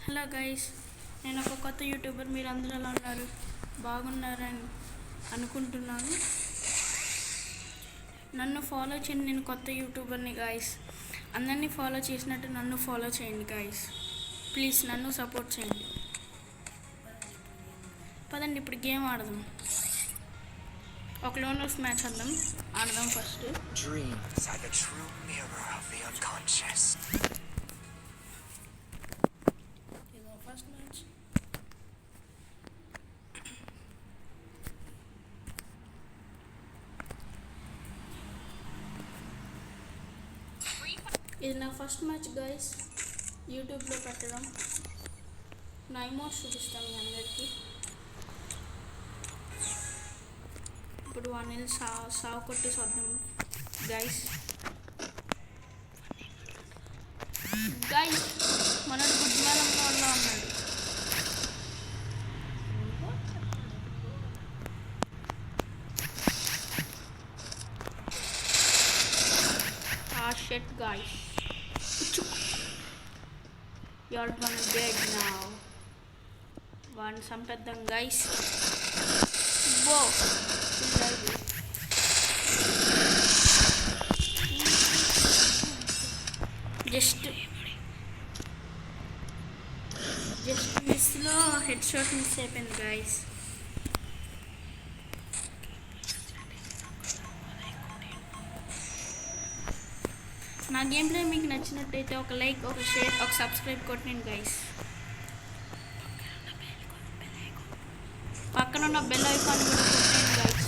Hello guys, నేను ఒక కొత్త యూట్యూబర్. మీరు అందరూ ఎలా ఉన్నారు? బాగున్నారని అనుకుంటున్నాను. నన్ను ఫాలో చేయండి. నేను కొత్త యూట్యూబర్ని గైస్. అందరినీ ఫాలో చేసినట్టు నన్ను ఫాలో చేయండి గైస్. ప్లీజ్ నన్ను సపోర్ట్ చేయండి. పదండి ఇప్పుడు గేమ్ ఆడదాం. ఒక లోనర్స్ మ్యాచ్ ఆడదాం first. Dreams are the true mirror of the unconscious. First match ఇది నా ఫస్ట్ మ్యాచ్ గైస్. యూట్యూబ్లో పెట్టడం. నా ఇమోట్స్ చూపిస్తాను మీ అందరికీ. ఇప్పుడు 1-0 సావు కొట్టేసి వద్దాం గైస్. మనడు గుడ్ మేళం వల్ల ఉన్నాడు. షెట్ guys, you're gonna dead now. One సంపేద్దాం గైస్. బో జస్ట్ మిస్లో హెడ్ షాట్ మిస్ అయిపోయింది గైస్. నా గేమ్ ప్లే మీకు నచ్చినట్టయితే ఒక లైక్, ఒక షేర్, ఒక సబ్స్క్రైబ్ కొట్టండి గైస్. పక్కన ఉన్న బెల్ ఐకాన్ కూడా కొట్టండి గైస్.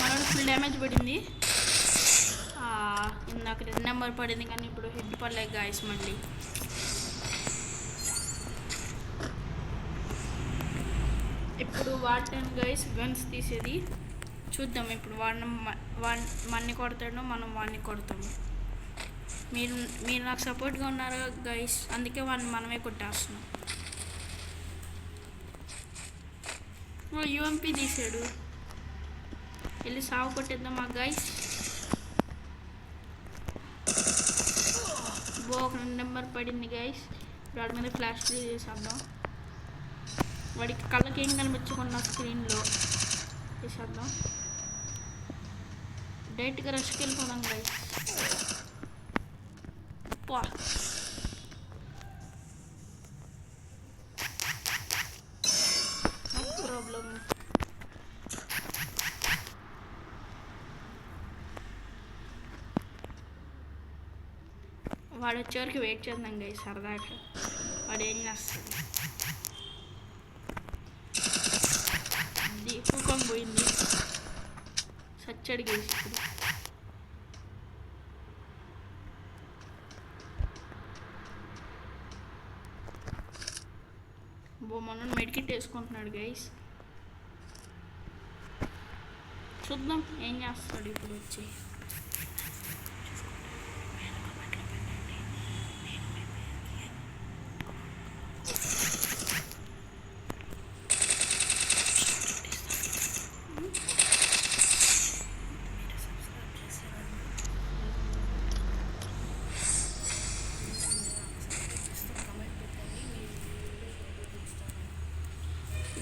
మనోడు ఫుల్ డ్యామేజ్ పడింది. ఇందాక 2 నెంబర్ పడింది కానీ ఇప్పుడు హెడ్ పడలేదు గైస్. మళ్ళీ ఇప్పుడు వాడతాను గైస్ గన్స్ తీసేది. చూద్దాం ఇప్పుడు వాడిని కొడతాడో మనం వాడిని కొడతాము. మీరు నాకు సపోర్ట్గా ఉన్నారు గైస్, అందుకే వాడిని మనమే కొట్టేస్తున్నాం. యూఎంపీ తీసాడు, వెళ్ళి సాగు కొట్టేద్దామా గైస్. ఒక 2 నెంబర్ పడింది గైస్. ఇప్పుడు వాడి మీద ఫ్లాష్ ఫ్రీ చేసేద్దాం. వాడికి కళ్ళకి ఏం కనిపించకుండా స్క్రీన్లో వేసేద్దాం. డైరెక్ట్గా రష్కి వెళ్ళిపోదాం గైస్. No problem. వాడు వచ్చేవరకు వెయిట్ చేద్దాం గైస్ సరదాగా. వాడు ఏం చేస్తాడు? దీపకం పోయింది, సచ్చడి గేసి. మనం మెడికిట్ వేసుకుంటున్నాడు గైస్. చూద్దాం ఏం చేస్తాడు ఇప్పుడు వచ్చి.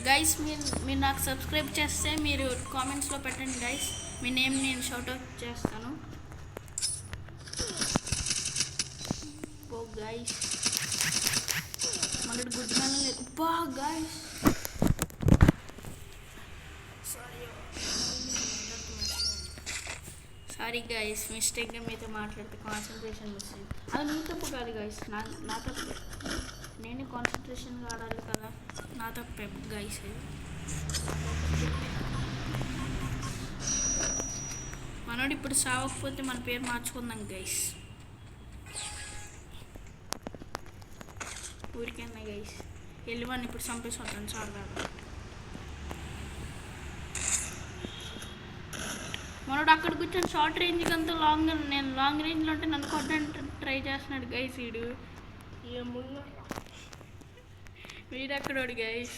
గైస్ మీరు నాకు సబ్స్క్రైబ్ చేస్తే మీరు కామెంట్స్లో పెట్టండి గైస్. మీ నేమ్ నేను షౌట్అవుట్ చేస్తాను. ఓ గైస్, మనకి గుడ్ మేళం లేదు. బా గైస్, సారీ గైస్, మిస్టేక్గా మీతో మాట్లాడితే కాన్సన్ట్రేషన్ మిస్ అయింది. అది మీ తప్పు కాదు గైస్, నా తప్పు. నేను కాన్సన్ట్రేషన్గా ఆడాలి కదా, నా తప్పే గైస్. మనోడు ఇప్పుడు సావకపోతే మన పేరు మార్చుకుందాం గైస్. ఊరికన్నా గైస్ వెళ్ళివాడిని ఇప్పుడు చంపేసి వద్దాను సరదాగా. మనోడు అక్కడ కూర్చొని షార్ట్ రేంజ్కి అంతా నేను లాంగ్ రేంజ్లో ఉంటే నన్ను కొట్టడానికి ట్రై చేస్తున్నాడు గైస్. వీడు అక్కడోడు గైస్.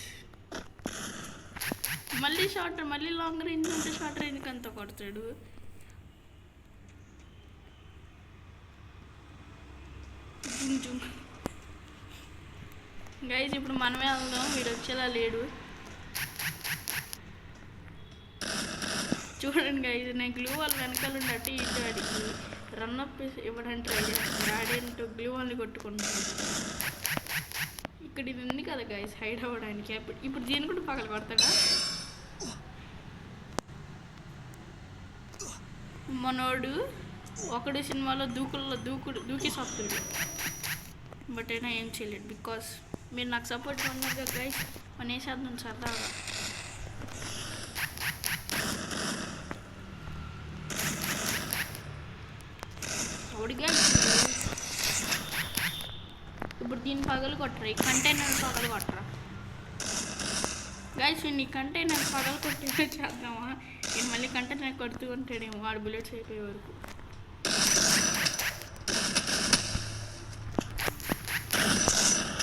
మళ్ళీ లాంగ్ రేంజ్ ఉంటే షార్ట్ రేంజ్కి అంతా కొడతాడు. గైస్ ఇప్పుడు మనమే వెళ్దాం, వీడు వచ్చేలా లేడు. చూడండి గైస్, నేను గ్లూ వాళ్ళ వెనకాల ఉన్నట్టు ఇటు అడిగి రన్అప్ ఇవ్వడానికి ట్రై చేస్తాను. ఆడేంటో గ్లూ వాళ్ళని కొట్టుకుంటాను. ఇక్కడ ఇది ఉంది కదా గైస్, హైడ్ అవ్వడానికి. ఇప్పుడు దీన్ని కూడా పగలు కొడతాడా? మనోడు ఒకడు సినిమాలో దూకి సత్తుడు, బట్ అయినా ఏం చేయలేదు. బికాస్ మీరు నాకు సపోర్ట్ ఉన్నారు కదా గైస్, మన ఏ శాతం సరదాగా. ఒడిగా ఇప్పుడు దీన్ని పగలు కొట్టరా, ఈ కంటైనర్ పగలు కొట్టరా గైస్. ఈ కంటైనర్ పగలు కొట్టే చేద్దామా? నేను మళ్ళీ కంటైనర్ కొడుతూ ఉంటాడేమో వాడు బుల్లెట్స్ అయిపోయే వరకు.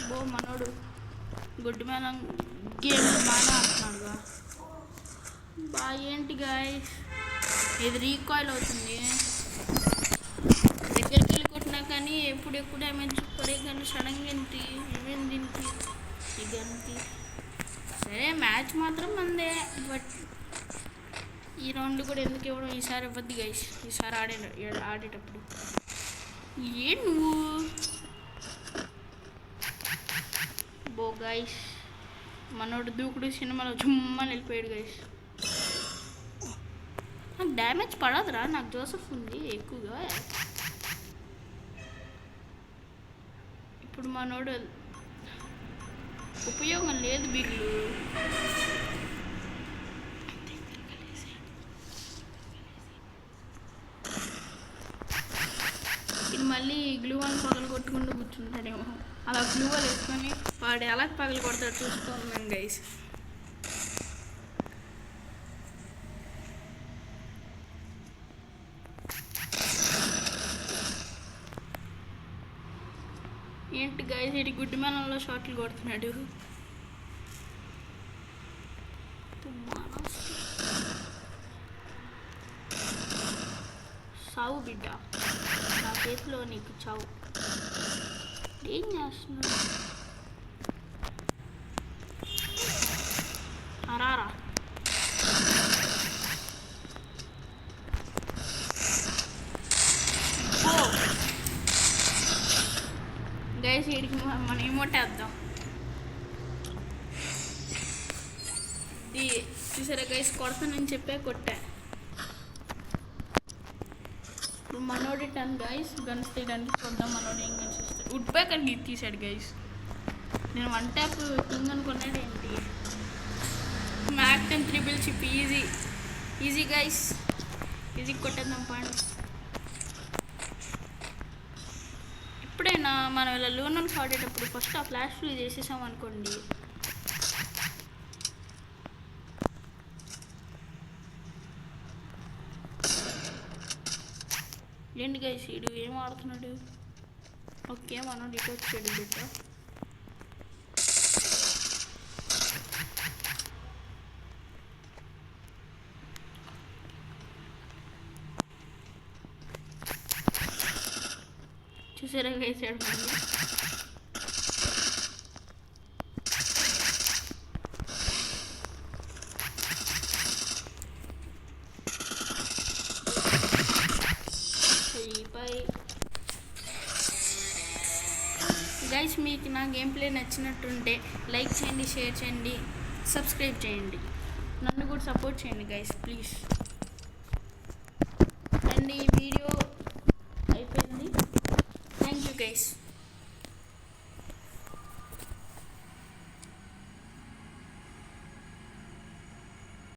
బో మనోడు గుడ్డు మేళ గేమ్ బాగా ఆడుతున్నాడుగా. ఏంటి గాయస్, ఇది రీకాయిల్ అవుతుంది. దగ్గరికి వెళ్ళి కొట్టినా కానీ ఎప్పుడు డ్యామేజ్ పడే కానీ సడన్గా ఏంటి ఏమైంది దీనికి ఈ గన్కి. సరే మ్యాచ్ మాత్రం మందే, బట్ ఈ రౌండ్ కూడా ఎందుకు ఇవ్వడం, ఈసారి ఇవ్వద్దు గైస్. ఈసారి ఆడేటప్పుడు నువ్వు బో గైస్, మనోడు దూకుడు సినిమాలో చుమ్మని వెళ్ళిపోయాడు గైస్. నాకు డ్యామేజ్ పడదురా, నాకు జోసెఫ్ ఉంది ఎక్కువగా. ఇప్పుడు మనోడు ఉపయోగం లేదు బిల్లు. ఇది మళ్ళీ గ్లూ అని పగలు కొట్టుకుంటూ కూర్చుంటాడేమో. అలా గ్లూ వాళ్ళు వేసుకొని వాడు ఎలా పగలు కొడతాడు చూసుకున్నాం గైస్. ఏంటి గైస్, ఇది గుడ్డి మేళంలో షాట్లు కొడుతున్నాడు. చావు బిడ్డ, నా చేతిలో నీకు చావు. ఏం చేస్తున్నాడు? అరారా గైస్, వీడికి మనం ఏమోటేద్దాం. ఇది చూసారా గైస్, కొడతానని చెప్పే కొట్టా. ఇప్పుడు మనోడి టన్ గైస్, గన్స్ తీయడానికి చూద్దాం మనోడు ఏం గన్స్ ఇస్తాడు. వుడ్ ప్యాక్ అని తీసాడు గైస్. నేను 1 ట్యాప్ కింగ్ అనుకున్నాడు ఏంటి. MAC 10 3 chip easy guys, easy కొట్టేద్దాం పాండి. ఎప్పుడైనా మనం ఇలా లూనల్స్ ఆడేటప్పుడు ఫస్ట్ ఆ ఫ్లాష్ యూజ్ చేసేసాం అనుకోండి, ఏంటి గైస్ వీడు ఏం ఆడుతున్నాడు. ఓకే మనం ఇటు వచ్చాడు బిడ్డ. చూసారా గైస్ ఆడుతుంది. గైస్ మీకు నా గేమ్ ప్లే నచ్చినట్టుంటే లైక్ చేయండి, షేర్ చేయండి, సబ్స్క్రైబ్ చేయండి. నన్ను కూడా సపోర్ట్ చేయండి గైస్ ప్లీజ్.